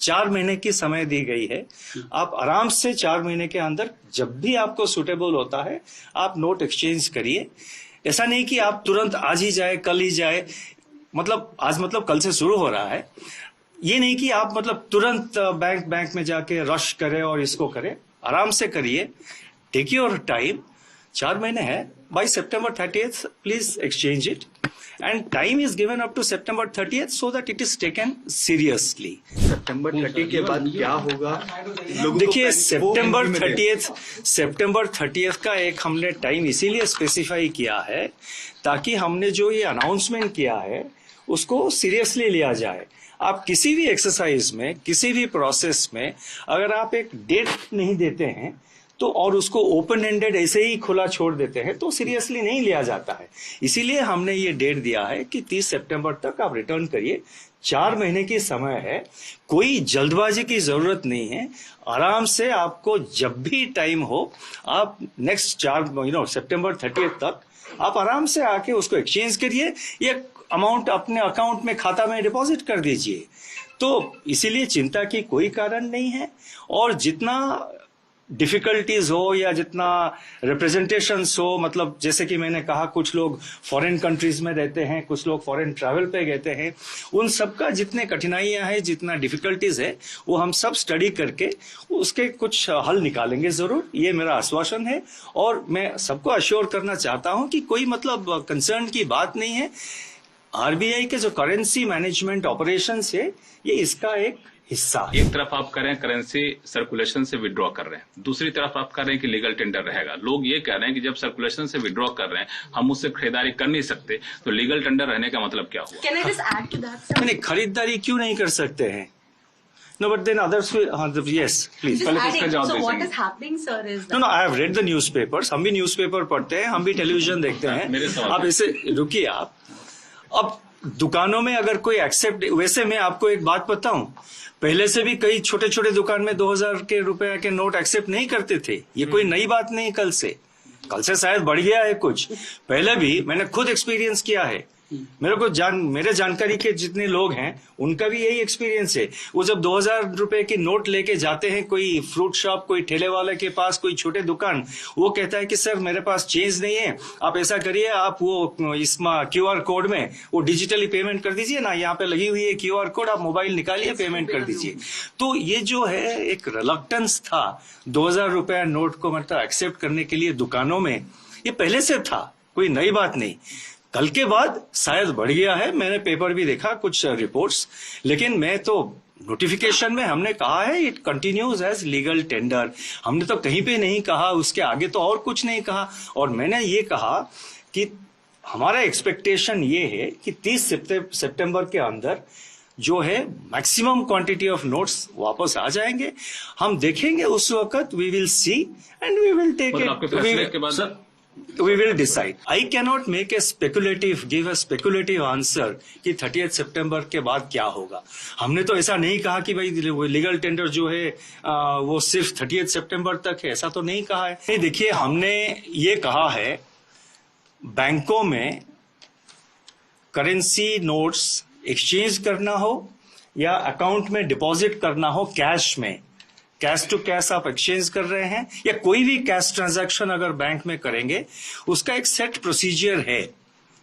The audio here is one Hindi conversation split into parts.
4 महीने की समय दी गई है। आप आराम से 4 महीने के अंदर जब भी आपको सुटेबल होता है आप नोट एक्सचेंज करिए। ऐसा नहीं कि आप तुरंत आज ही जाए, कल ही जाए, मतलब आज मतलब कल से शुरू हो रहा है। ये नहीं कि आप मतलब तुरंत बैंक में जाके रश करें और इसको करें। आराम से करिए, टेक योर टाइम। 4 महीने है। By September 30th please exchange it and time is given up to September 30th so that it is taken seriously. September 30 के बाद क्या होगा? देखिए, September 30th का एक हमने टाइम इसीलिए स्पेसिफाई किया है ताकि हमने जो ये अनाउंसमेंट किया है उसको सीरियसली लिया जाए। आप किसी भी एक्सरसाइज में, किसी भी प्रोसेस में अगर आप एक डेट नहीं देते हैं तो और उसको ओपन एंडेड ऐसे ही खुला छोड़ देते हैं तो सीरियसली नहीं लिया जाता है। इसीलिए हमने ये डेट दिया है कि 30 सितंबर तक आप रिटर्न करिए। 4 महीने की समय है, कोई जल्दबाजी की जरूरत नहीं है। आराम से आपको जब भी टाइम हो आप नेक्स्ट September 30th तक आप आराम से आके उसको एक्सचेंज करिए या अमाउंट अपने अकाउंट में, खाता में डिपॉजिट कर दीजिए। तो इसीलिए चिंता की कोई कारण नहीं है। और जितना डिफिकल्टीज हो या जितना रिप्रेजेंटेशंस हो, मतलब जैसे कि मैंने कहा कुछ लोग फॉरेन कंट्रीज में रहते हैं, कुछ लोग फॉरेन ट्रैवल पे गए हैं, उन सबका जितने कठिनाइयां हैं, जितना डिफिकल्टीज है वो हम सब स्टडी करके उसके कुछ हल निकालेंगे जरूर। ये मेरा आश्वासन है और मैं सबको अश्योर करना चाहता हूं कि कोई मतलब कंसर्न की बात नहीं है। आरबीआई के जो करेंसी मैनेजमेंट ऑपरेशंस है ये इसका एक हिस्सा। एक तरफ आप कह रहे हैं करेंसी सर्कुलेशन से विड्रॉ कर रहे हैं, दूसरी तरफ आप कह रहे हैं कि लीगल टेंडर रहेगा। लोग ये कह रहे हैं कि जब सर्कुलेशन से विड्रॉ कर रहे हैं हम उससे खरीदारी कर नहीं सकते, तो लीगल टेंडर रहने का मतलब क्या हुआ? Can I just add to that, sir? नहीं, खरीदारी क्यों नहीं कर सकते हैं? No, but then others will. Yes, please. Just adding. So what is happening, sir, is that... No, I have read the newspapers. हम भी न्यूज़पेपर पढ़ते हैं, हम भी टेलीविजन देखते हैं। आप ऐसे रुकिए आप। अब दुकानों में अगर कोई एक्सेप्ट, वैसे मैं आपको एक बात बताऊं, पहले से भी कई छोटे छोटे दुकान में 2000 के रुपए के नोट एक्सेप्ट नहीं करते थे। ये कोई नई बात नहीं। कल से शायद बढ़ गया है कुछ। पहले भी मैंने खुद एक्सपीरियंस किया है। मेरे जानकारी के जितने लोग हैं उनका भी यही एक्सपीरियंस है। वो जब 2000 रुपए के नोट लेके जाते हैं कोई फ्रूट शॉप, कोई ठेले वाले के पास, कोई छोटे दुकान, वो कहता है कि सर मेरे पास चेंज नहीं है, आप ऐसा करिए, आप वो इसमें QR कोड में वो डिजिटली पेमेंट कर दीजिए ना, यहाँ पे लगी हुई है QR कोड, आप मोबाइल निकालिए, पेमेंट कर दीजिए। तो ये जो है एक रिलक्टेंस था 2000 रुपया नोट को मतलब एक्सेप्ट करने के लिए दुकानों में, ये पहले से था, कोई नई बात नहीं। कल के बाद शायद बढ़ गया है। मैंने पेपर भी देखा कुछ रिपोर्ट्स, लेकिन मैं तो नोटिफिकेशन में हमने कहा है it continues as legal tender. हमने तो कहीं पे नहीं कहा, उसके आगे तो और कुछ नहीं कहा। और मैंने ये कहा कि हमारा एक्सपेक्टेशन ये है कि 30 सितंबर के अंदर जो है मैक्सिमम क्वांटिटी ऑफ नोट्स वापस आ जाएंगे। हम देखेंगे उस वक्त, we will see and we will take it, we will decide. I cannot make give a speculative answer कि 30th सितंबर के बाद क्या होगा। हमने तो ऐसा नहीं कहा कि भाई लीगल टेंडर जो है वो सिर्फ 30th सितंबर तक है, ऐसा तो नहीं कहा है। नहीं, देखिए, हमने ये कहा है बैंकों में करेंसी नोट्स एक्सचेंज करना हो या अकाउंट में डिपॉजिट करना हो, कैश टू कैश आप एक्सचेंज कर रहे हैं या कोई भी कैश ट्रांजैक्शन अगर बैंक में करेंगे, उसका एक सेट प्रोसीजर है,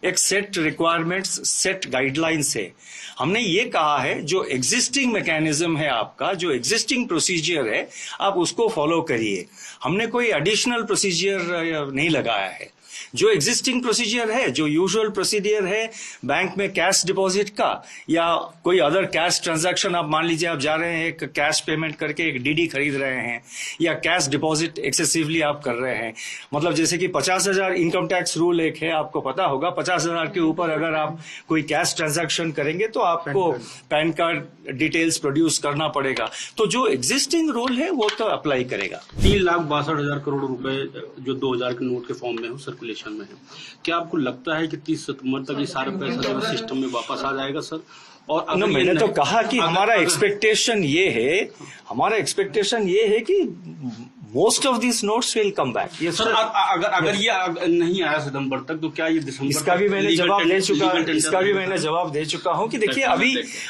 एक सेट रिक्वायरमेंट्स, सेट गाइडलाइंस है। हमने ये कहा है जो एग्जिस्टिंग मैकेनिज्म है आपका, जो एग्जिस्टिंग प्रोसीजर है, आप उसको फॉलो करिए। हमने कोई एडिशनल प्रोसीजर नहीं लगाया है। जो एग्जिस्टिंग प्रोसीजर है, जो यूजुअल प्रोसीजर है बैंक में कैश डिपॉजिट का या कोई अदर कैश ट्रांजैक्शन, आप मान लीजिए आप जा रहे हैं एक कैश पेमेंट करके एक डीडी खरीद रहे हैं या कैश डिपॉजिट एक्सेसिवली आप कर रहे हैं, मतलब जैसे कि 50,000 इनकम टैक्स रूल एक है, आपको पता होगा, 50,000 के ऊपर अगर आप कोई कैश ट्रांजैक्शन करेंगे तो आपको पैन कार्ड डिटेल्स प्रोड्यूस करना पड़ेगा। तो जो एग्जिस्टिंग रूल है वो तो अप्लाई करेगा। 3,62,000 करोड़ रुपए जो 2000 के नोट के फॉर्म में हो, सर्कुलेशन में है, क्या आपको लगता है कि 30 सितंबर तक ये सारा पैसा सिस्टम में वापस आ जाएगा, सर? और मैंने तो कहा कि हमारा एक्सपेक्टेशन ये है कि most of these notes will come back. Yes, sir sir. अगर ये नहीं आया सितंबर तक तो क्या ये दिसंबर इसका भी मैंने जवाब दे चुका हूं कि देखिए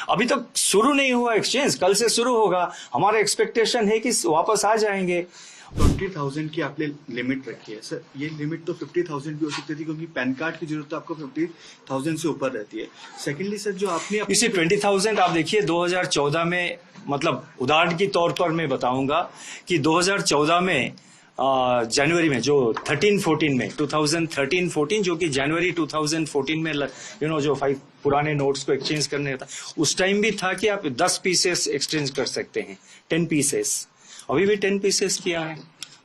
अभी तो शुरू नहीं हुआ एक्सचेंज, कल से शुरू होगा। हमारा एक्सपेक्टेशन है कि वापस आ जाएंगे। 20,000 की आपने लिमिट रखी है सर, ये लिमिट तो 50,000 भी हो सकती थी क्योंकि पैन कार्ड की जरूरत तो आपको 50,000 से ऊपर रहती है। सेकेंडली सर जो आपने इसी 20,000 आप देखिए 2014 में, मतलब उदाहरण के तौर पर मैं बताऊंगा कि 2014 में जनवरी में जो 13-14 में 2013-14 जो कि जनवरी 2014 में जो 5 पुराने नोट्स को एक्सचेंज करने था, उस टाइम भी था कि आप 10 पीसेस एक्सचेंज कर सकते हैं, 10 पीसेस। अभी भी 10 पीसेस किया है,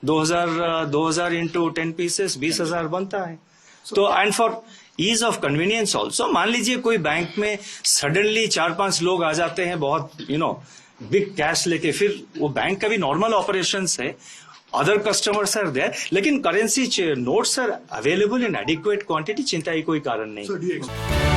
2000 इंटू 10 पीसेस 20,000 बनता है। तो and for ease of convenience also, मान लीजिए कोई बैंक में सडनली 4-5 लोग आ जाते हैं बहुत बिग कैश लेके, फिर वो बैंक का भी नॉर्मल ऑपरेशंस है, अदर कस्टमर्स आर देयर, लेकिन currency notes are available in adequate quantity, चिंता की कोई कारण नहीं।